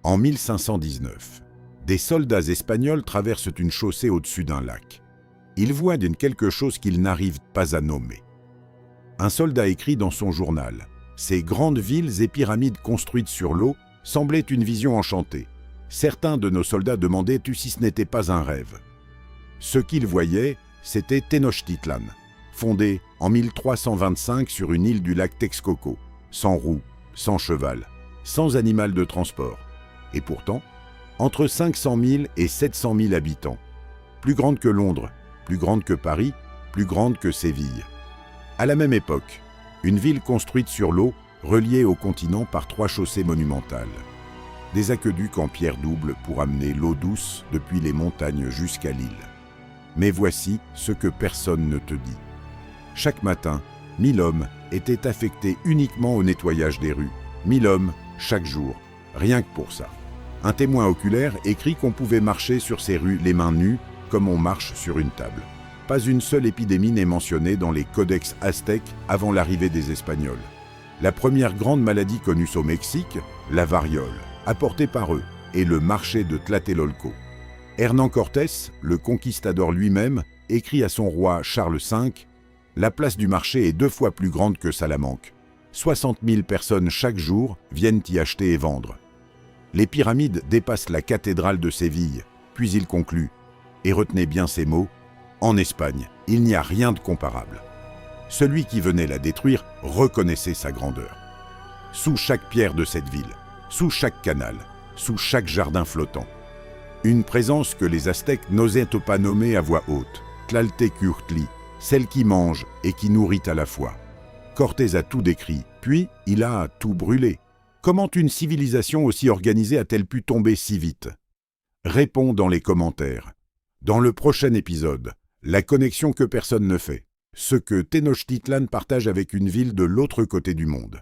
En 1519, des soldats espagnols traversent une chaussée au-dessus d'un lac. Ils voient quelque chose qu'ils n'arrivent pas à nommer. Un soldat écrit dans son journal « Ces grandes villes et pyramides construites sur l'eau semblaient une vision enchantée. Certains de nos soldats demandaient si ce n'était pas un rêve. » Ce qu'ils voyaient, c'était Tenochtitlan, fondé en 1325 sur une île du lac Texcoco, sans roue, sans cheval, sans animal de transport. Et pourtant, entre 500 000 et 700 000 habitants. Plus grande que Londres, plus grande que Paris, plus grande que Séville. À la même époque, une ville construite sur l'eau, reliée au continent par 3 chaussées monumentales. Des aqueducs en pierre double pour amener l'eau douce depuis les montagnes jusqu'à l'île. Mais voici ce que personne ne te dit. Chaque matin, 1000 hommes étaient affectés uniquement au nettoyage des rues. 1000 hommes, chaque jour, rien que pour ça. Un témoin oculaire écrit qu'on pouvait marcher sur ces rues les mains nues, comme on marche sur une table. Pas une seule épidémie n'est mentionnée dans les codex aztèques avant l'arrivée des Espagnols. La première grande maladie connue au Mexique, la variole, apportée par eux, est le marché de Tlatelolco. Hernán Cortés, le conquistador lui-même, écrit à son roi Charles V « La place du marché est 2 fois plus grande que Salamanque. 60 000 personnes chaque jour viennent y acheter et vendre. » Les pyramides dépassent la cathédrale de Séville, puis il conclut « Et retenez bien ces mots, en Espagne, il n'y a rien de comparable. » Celui qui venait la détruire reconnaissait sa grandeur. Sous chaque pierre de cette ville, sous chaque canal, sous chaque jardin flottant. Une présence que les Aztèques n'osaient pas nommer à voix haute, Tlaltecuhtli, celle qui mange et qui nourrit à la fois. Cortés a tout décrit, puis il a tout brûlé. Comment une civilisation aussi organisée a-t-elle pu tomber si vite? Réponds dans les commentaires. Dans le prochain épisode, la connexion que personne ne fait. Ce que Tenochtitlan partage avec une ville de l'autre côté du monde.